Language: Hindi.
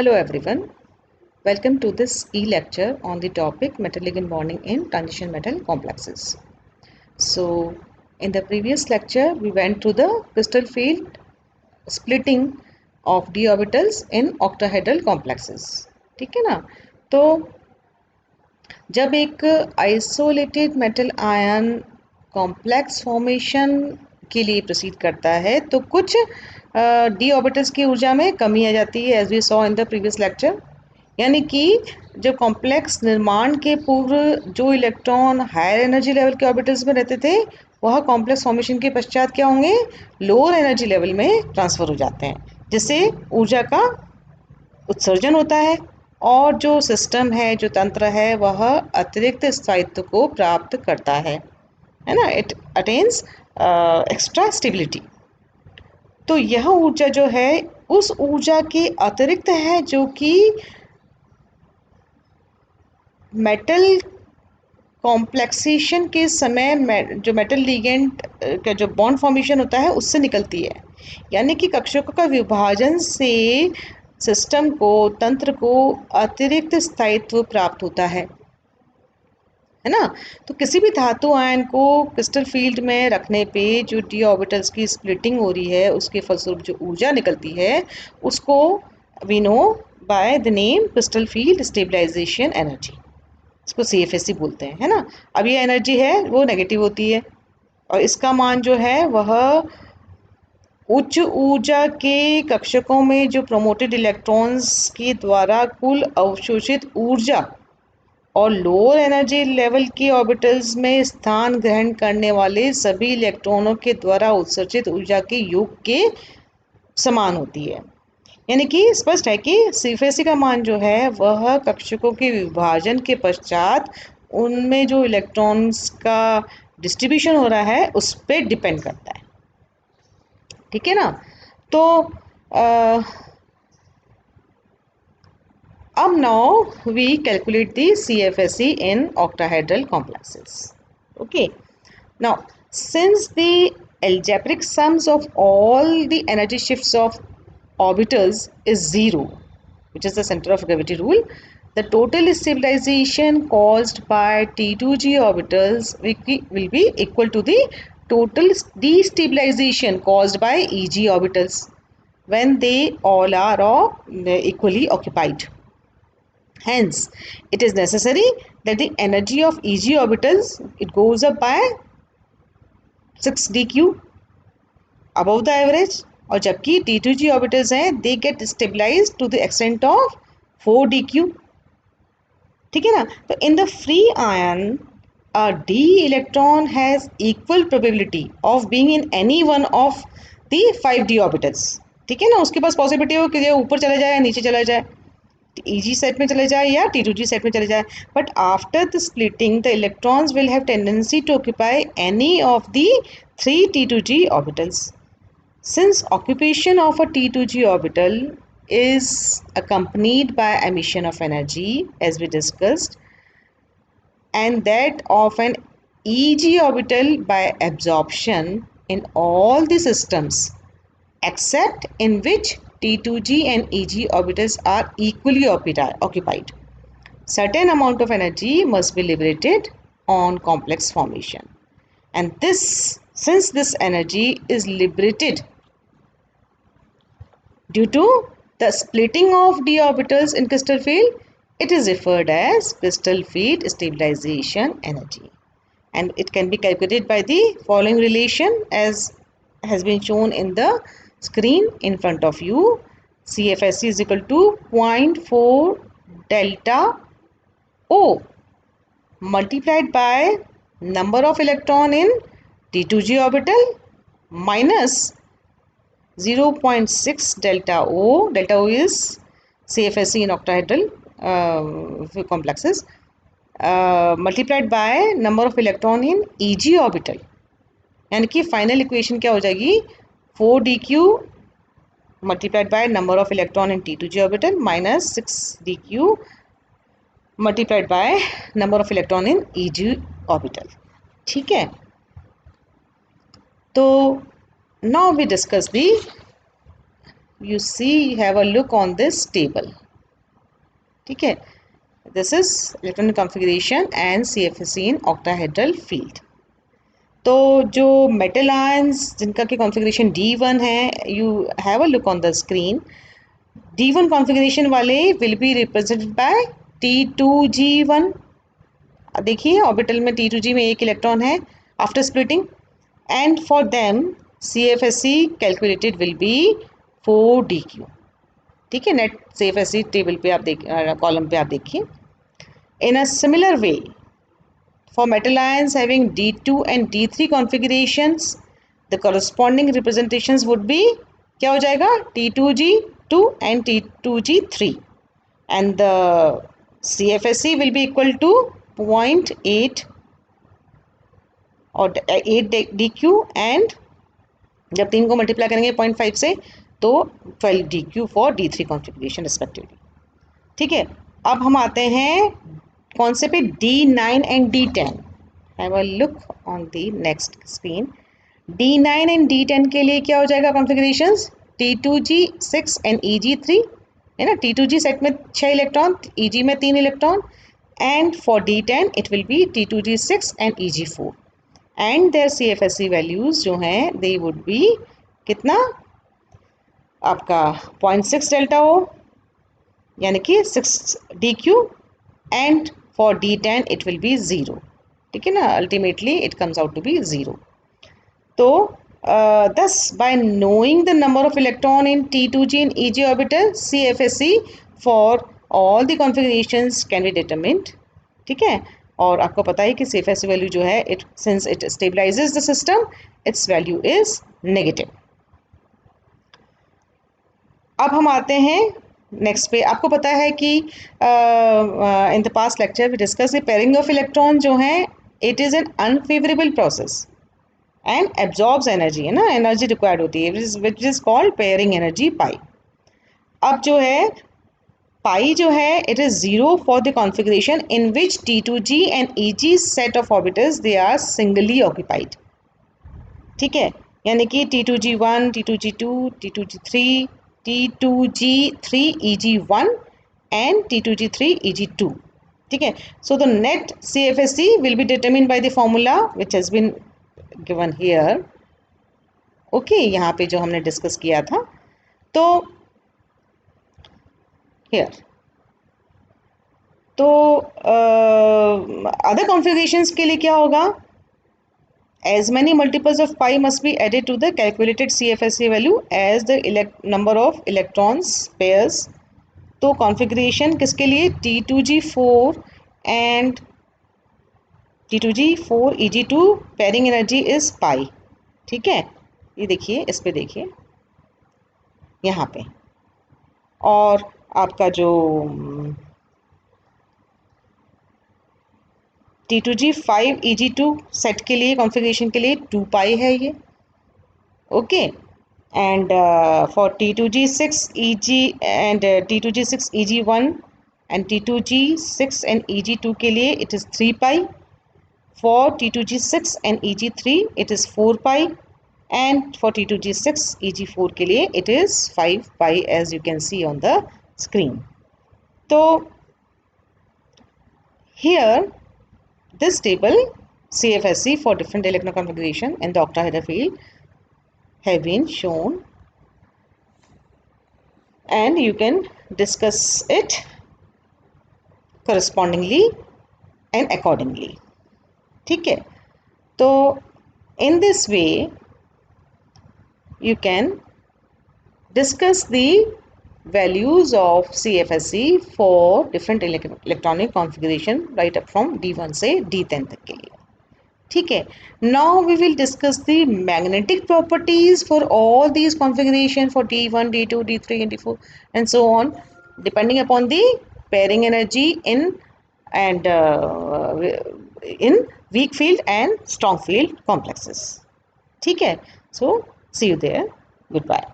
Hello everyone, welcome to this e-lecture on the topic metal ligand bonding in transition metal complexes. So in the previous lecture we went through the crystal field splitting of d orbitals in octahedral complexes. ठीक है ना? तो जब एक isolated metal ion complex formation के लिए प्रोसीड करता है तो कुछ डी ऑर्बिटल्स की ऊर्जा में कमी आ जाती है, as we saw in the previous lecture. यानी कि जब कॉम्प्लेक्स निर्माण के पूर्व जो इलेक्ट्रॉन हायर एनर्जी लेवल के ऑर्बिटल्स में रहते थे वह कॉम्प्लेक्स फॉर्मेशन के पश्चात क्या होंगे, लोअर एनर्जी लेवल में ट्रांसफर हो जाते हैं, जिससे ऊर्जा का उत्सर्जन होता है और जो सिस्टम है, जो तंत्र है, वह अतिरिक्त स्थायित्व को प्राप्त करता है ना. It attains extra stability. तो यह ऊर्जा जो है उस ऊर्जा के अतिरिक्त है जो कि मेटल कॉम्प्लेक्सेशन के समय जो मेटल लिगेंड का जो बॉन्ड फॉर्मेशन होता है उससे निकलती है. यानी कि कक्षकों का विभाजन से सिस्टम को, तंत्र को अतिरिक्त स्थायित्व प्राप्त होता है ना. तो किसी भी धातु आयन को क्रिस्टल फील्ड में रखने पे जो डी ऑर्बिटल्स की स्प्लिटिंग हो रही है उसके फलस्वरूप जो ऊर्जा निकलती है उसको we know by the name crystal field stabilization energy. इसको CFSE बोलते हैं, है ना. अब ये एनर्जी है वो नेगेटिव होती है और इसका मान जो है वह उच्च ऊर्जा के कक्षकों में जो प्रोमोटेड इलेक्ट्रॉन्स के द्वारा कुल अवशोषित ऊर्जा और लोअर एनर्जी लेवल के ऑर्बिटल्स में स्थान ग्रहण करने वाले सभी इलेक्ट्रॉनों के द्वारा उत्सर्जित ऊर्जा के योग के समान होती है. यानी कि स्पष्ट है कि CFSE का मान जो है वह कक्षकों के विभाजन के पश्चात उनमें जो इलेक्ट्रॉन्स का डिस्ट्रीब्यूशन हो रहा है उस पर डिपेंड करता है. ठीक है ना. तो अब now we calculate the CFSE in octahedral complexes. Okay. Now, since the algebraic sums of all the energy shifts of orbitals is zero, which is the center of gravity rule, the total stabilization caused by T2G orbitals will be equal to the total destabilization caused by EG orbitals when they all are equally occupied. Hence, it is necessary that the energy of EG orbitals it goes up by 6 dq above the average, और जबकि T2G orbitals हैं they get stabilized to the extent of 4 dq. ठीक है ना. तो in the free ion a d electron has equal probability of being in any one of the 5d orbitals. ठीक है ना. उसके पास पॉसिबिलिटी हो कि ऊपर चला जाए या नीचे चला जाए, EG सेट में चले जाए या T2G सेट में चले जाए. But after the splitting the electrons will have tendency to occupy any of the 3 T2G orbitals. Since occupation of a T2G orbital is accompanied by emission of energy as we discussed, and that of an EG orbital by absorption in all the systems except in which T2G and EG orbitals are equally occupied, certain amount of energy must be liberated on complex formation. And since this energy is liberated due to the splitting of d orbitals in crystal field, it is referred as crystal field stabilization energy. And it can be calculated by the following relation as has been shown in the screen in front of you. CFSE is equal to 0.4 delta O multiplied by number of electron in T2G orbital minus 0.6 delta O. Delta O is CFSE in octahedral complexes multiplied by number of electron in EG orbital. यानी कि फाइनल इक्वेशन क्या हो जाएगी, 4 dq multiplied by number of electron in T2G orbital minus 6 dq multiplied by number of electron in EG orbital. ठीक है. तो now we discuss the, you see, have a look on this table. ठीक है, this is electronic configuration and CFSE in octahedral field. तो जो मेटल आयंस जिनका कि कॉन्फ़िगरेशन D1 है, you have a look on the screen. D1 configuration वाले will be represented by T2G1। देखिए ऑर्बिटल में T2G में एक इलेक्ट्रॉन है after splitting, and for them CFSE calculated will be 4DQ। ठीक है, नेट CFSE टेबल पे आप कॉलम पे आप देखिए। In a similar way, for metal ions having D2 and D3 configurations, the corresponding representations would be क्या हो जाएगा, T2G2 and T2G3, and the CFSE will be equal to 0.8 और 8 DQ, and जब तीन को मल्टीप्लाई करेंगे 0.5 से तो 12 DQ for D3 configuration respectively. ठीक है, अब हम आते हैं कौन से पे, D9 and D10। Have a look on the next screen. D9 and D10 के लिए क्या हो जाएगा कॉन्फ़िगरेशंस, T2G6 एंड EG3, है ना। T2G सेट में 6 इलेक्ट्रॉन, EG में 3 इलेक्ट्रॉन, and for D10 it will be T2G6 and EG4, and their CFSE values जो हैं दे वुड बी कितना, आपका 0.6 डेल्टा O यानी कि 6 DQ, and for D10 it will be 0। ठीक है ना, ultimately it comes out to be 0। तो thus by knowing the number of electron in T2G and EG orbital, CFSE for all the configurations can be determined। ठीक है, और आपको पता है कि CFSE वैल्यू जो है, it since it stabilises the system, it's value is negative. अब हम आते हैं नेक्स्ट पे। आपको पता है कि in the past lecture we discuss the pairing of electron जो है, it is an unfavourable process and absorbs energy, है ना, एनर्जी रिक्वायर्ड होती है, which is called pairing energy pi. अब जो है पाई जो है, it is 0 for the configuration in which T2G and EG set of orbitals they are singly occupied. ठीक है, यानी कि T2G1, T2G2, T2G3, T2G3 EG1 and T2G3 EG2। ठीक है, so the net CFSE will be determined by the formula which has been given here। Okay, यहाँ पे जो हमने डिस्कस किया था, तो here, तो अदर कॉन्फ़िगरेशंस के लिए क्या होगा, as many multiples of pi must be added to the calculated CFSE value as the number of electrons pairs। तो कॉन्फ़िगरेशन किसके लिए, T2G4 and T2G4 EG2 pairing energy is pi. ठीक है, ये देखिए, इस पे देखिए यहाँ पे, और आपका जो T2G5 EG2 सेट के लिए कॉन्फ़िगरेशन के लिए 2 पाई है ये। Okay, and for T2G6 EG and T2G6 EG1 and T2G6 and EG2 के लिए it is 3 pi। For T2G6 and EG3 it is 4 pi, and for T2G6 EG4 के लिए it is 5 pi as you can see on the screen। तो here this table CFSE for different electron configuration in the octahedral field have been shown, and you can discuss it correspondingly and accordingly। ठीक है, तो in this way you can discuss the values of CFSE for different electronic configuration right up from D1 से D10 तक के लिए। ठीक है, now we will discuss the magnetic properties for all these configuration for D1, D2, D3 and D4 and so on, depending upon the pairing energy in and in weak field and strong field complexes। ठीक है, so see you there, goodbye।